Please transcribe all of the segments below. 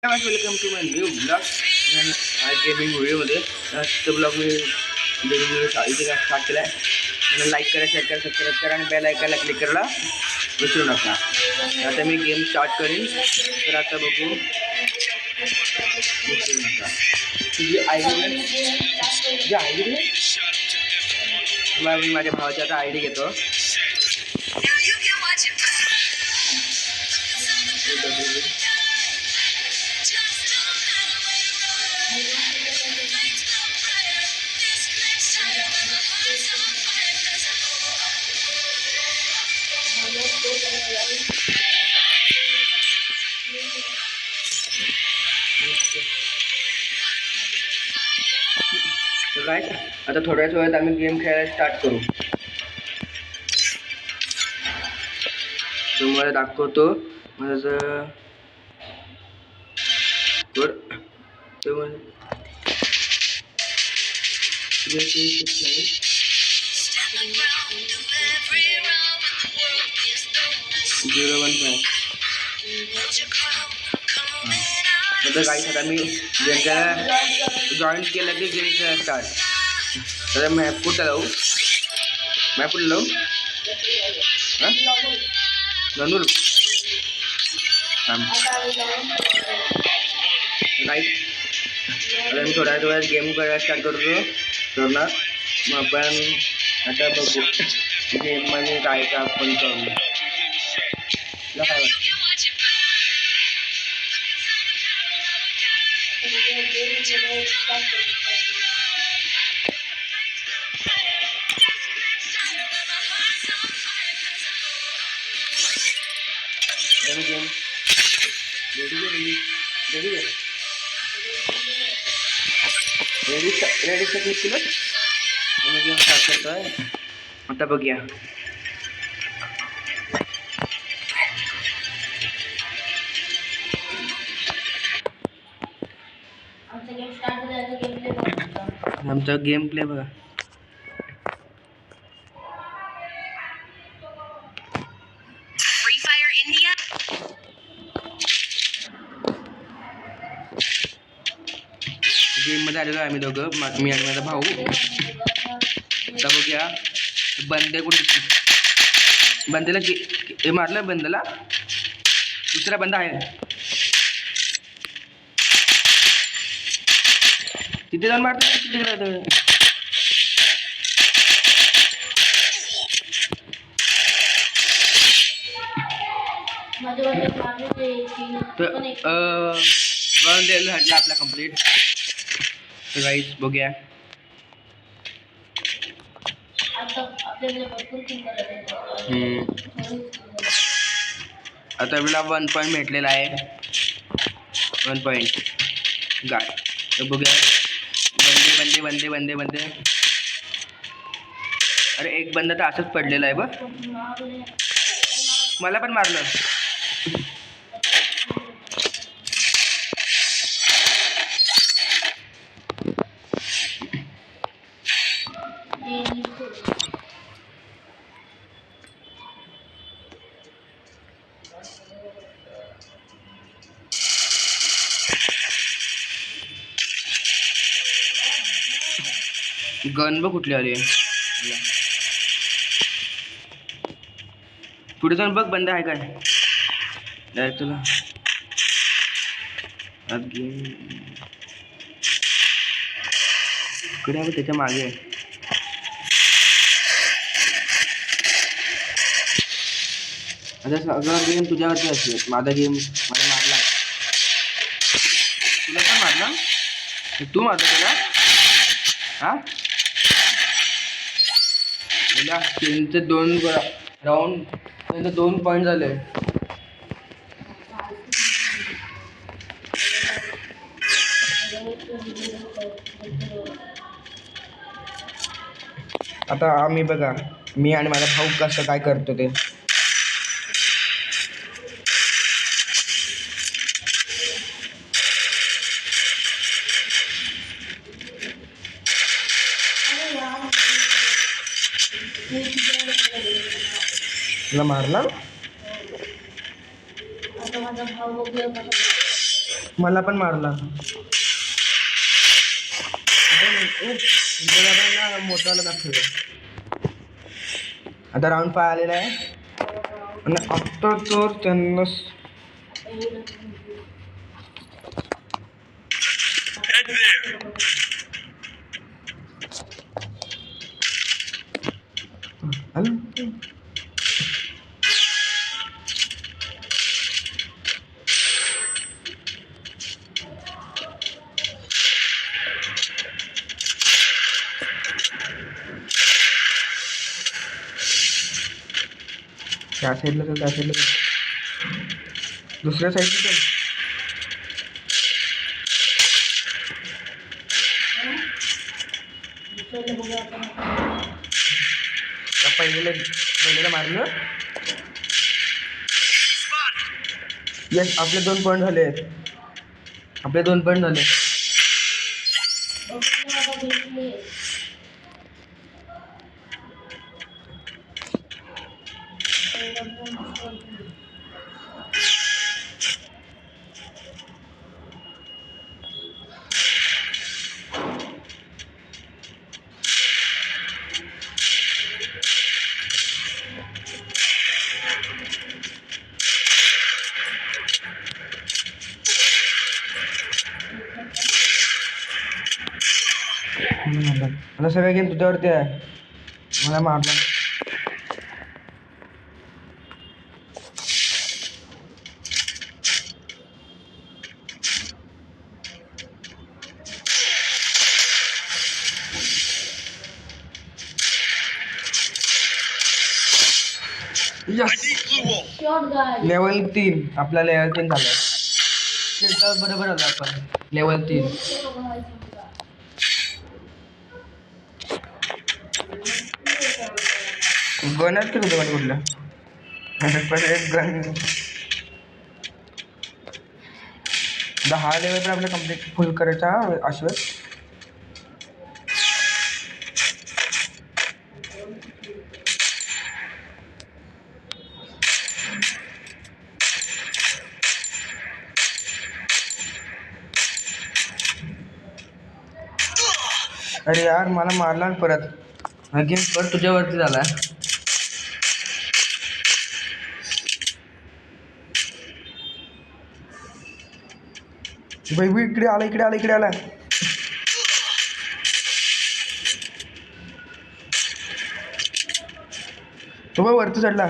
Welcome to my new blog gaming व्हिडिओमध्ये. आजचा blog मी गेमिंग व्हिडिओ स्टार्ट केला आहे. लाईक करा, शेअर करा, सबस्क्राईब करा आणि बेल आयकॉनला क्लिक करायला विसरू नका. आता मी गेम स्टार्ट करीन. तर आता बघू. विसरू नका तुझी आय डी मी माझ्या भावाची आता आय डी घेतो. काय आता थोड्याच वेळात आम्ही गेम खेळायला स्टार्ट करू. तुम्हाला दाखवतो माझं आता काही आता मी गेम खेळायला जॉईन केलं की गेम खेळायला स्टार्ट. तर मॅप कुठं लावू? मॅप कुठं लावू? नंदूर राईट. आता मी थोड्या वेळात गेम खेळायला स्टार्ट करतो करणार. मग आपण आता बघू गेममध्ये काय का आपण करू. काय वाटतं? गेम रेडी क्लिक केलं. गेम स्टार्ट करतोय. आता बघूया. आमचा गेम प्ले बघा. Free fire India. गेम मध्ये आलेलो आम्ही दोघं, मी आणि माझा भाऊ. आता बघूया बंदे कुठे. बंदेला हे मारलं. बंदला दुसरा बंदा आहे तिथे जाऊन मारतो. तिथे आपला कंप्लीट. गाईस बघूया. आता आपल्याला 1 पॉईंट भेटलेला आहे. 1 पॉईंट गाय. तर बघूया. बंदे बंदे बंदे बंदे. अरे एक बंदा तर असंच पडलेला आहे बघ. मला पण मारलं. गन बघ कुठली आली. पुढे जाऊन बघ बंद आहे काय. डायरेक्ट तुला इकडे आहे त्याच्या मागे. आता सगळं गेम तुझ्यावरती असेल. माझा गेम मला मारला. तुला पण मारला. तू मारतो तुला. हा त्यांचे 2 राऊंड. त्यांचे 2 पॉईंट झाले. आता आम्ही बघा मी आणि माझा भाऊ कसं काय करतो ते. तुला मारला. आता माझा भाऊ मला पण मारला. मोठाला दाखवलं. आता राऊंड 5 आलेला आहे आणि आता तर त्यांना त्या साईडला चल, त्या साईडला दुसऱ्या साईडला चल. पहिलेला मारलं. यस, आपले 2 पॉईंट झाले. आपले 2 पॉईंट झाले. मला सगळं गेम तुझ्यावरती आहे. मला मारला. लेवल 3 आपला लेवल 3 झाला. बरोबर आला आपण लेवल 3. गनच केलं होतं कुठलं गन. 10 लेवल पण आपलं कम्प्लीट फुल करायचा अश्वर. अरे यार, मला मारला परत. गेम परत तुझ्यावरती झाला. भाई इकडे आला, इकडे आला, इकडे आला. तो बघ वरती चढला.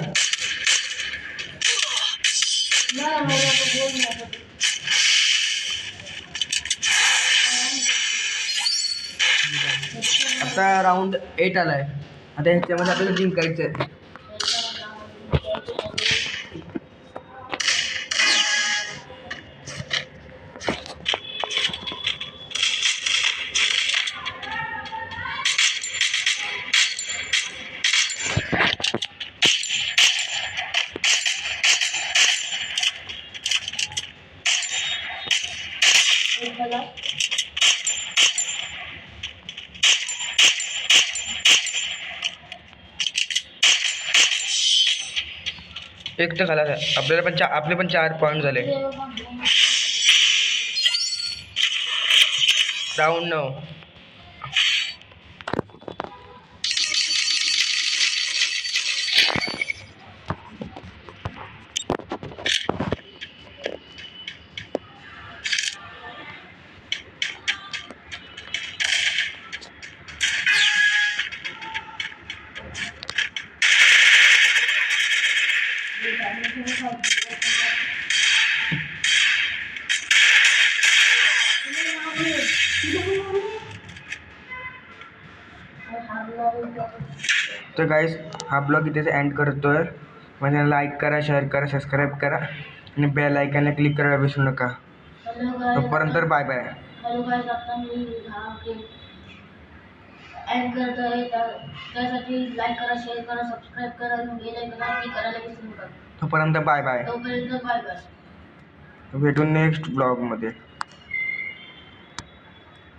आता राऊंड 8 आलाय. आता ह्याच्यामध्ये आपल्याला जिंकायचं आहे. एक तर खाला. आपले पण 4 पॉईंट झाले. राऊंड 9. तर गाईस, हा ब्लॉग इथेच एंड करतोय. म्हणजे लाईक करा, शेअर करा, सबस्क्राईब करा आणि बेल आयकॉनला क्लिक करायला विसरू नका. तोपर्यंत बाय बाय. एंड करतोय, त्यासाठी लाईक करा, शेअर करा, सबस्क्राईब करा आणि बेल आयकॉन करायला विसरू नका. तोपर्यंत बाय बाय. भेटू नेक्स्ट ब्लॉगमध्ये.